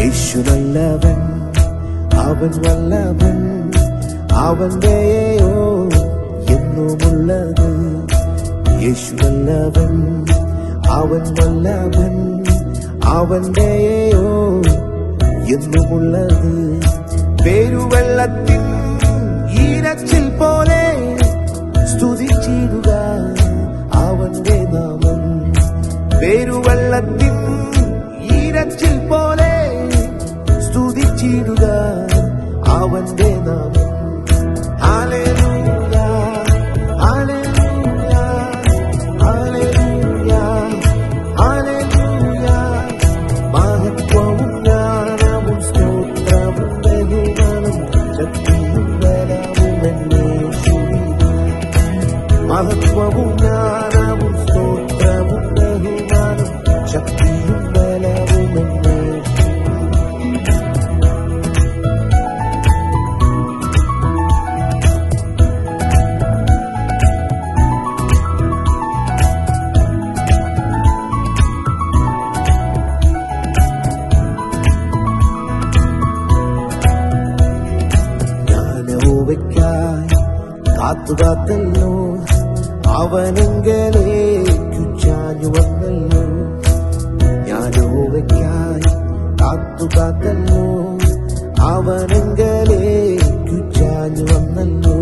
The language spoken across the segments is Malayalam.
യേശു നല്ലവൻ, അവൻ വല്ലഭൻ, അവന്റെയോ എന്നുമുള്ളത്. യേശു നല്ലവൻ, അവൻ വല്ലഭൻ, അവന്റെയോ എന്നുമുള്ളത്. പേരുവെള്ളത്തിൻ ഈരച്ചിൽ പോലെ സ്തുതിച്ചിടുക അവന്റെ നാമം. പേരുവെള്ളത്തിൻ ഈരച്ചിൽ പോലെ സ്തുതിച്ചിടുക അവന്റെ നാമം. Hallelujah, hallelujah, hallelujah, hallelujah. മഹത്വവും ജ്ഞാനവും സ്തോത്രവും ബഹുമാനവും ശക്തിയും ബലവും എന്നേശുവിന്. മഹത്വവും ജ്ഞാനവും സ്തോത്രവും ബഹുമാനവും ശക്തിയും ബലവും എന്നേശുവിന്. കാത്തുകാത്തല്ലോ അവനെങ്കലേക്കു ചാഞ്ഞു വന്നല്ലോ. ഞാനോവയ്ക്കായി കാത്തുകാത്തല്ലോ അവനെങ്കലേക്കു ചാഞ്ഞു വന്നല്ലോ.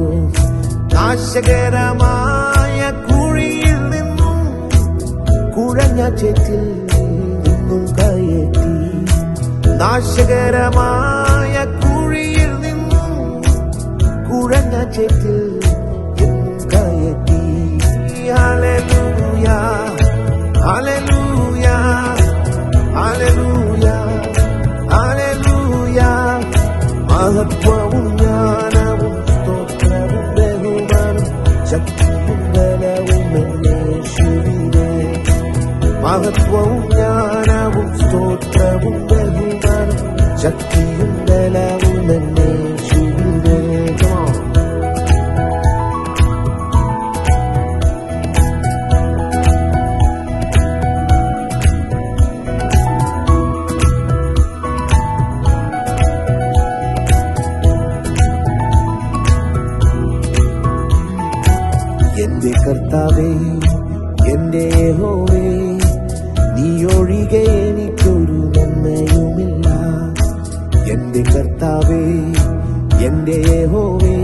നാശകരമായ കുഴിയിൽ നിന്നും കുഴഞ്ഞ ചേറ്റിൽ നിന്നും കയറ്റി. നാശകരമായ കുഴിയിൽ നിന്നും കുഴഞ്ഞ ചേറ്റിൽ കയറ്റി. Hallelujah, hallelujah, hallelujah, hallelujah. മഹത്വവും ജ്ഞാനവും സ്തോത്രവും ബഹുമാനവും ശക്തിയും ബലവും എന്നേശുവിനെ. മഹത്വവും ജ്ഞാനവും സ്തോത്രവും ബഹുമാനവും ശക്തിയും ബലവും എന്നേശുവിനെ. എന്റെ കർത്താവേ, എന്റെ യഹോവേ, നീ ഒഴികെ എനിക്കൊരു നന്മയുമില്ല. എന്റെ കർത്താവേ, എന്റെ യഹോവേ.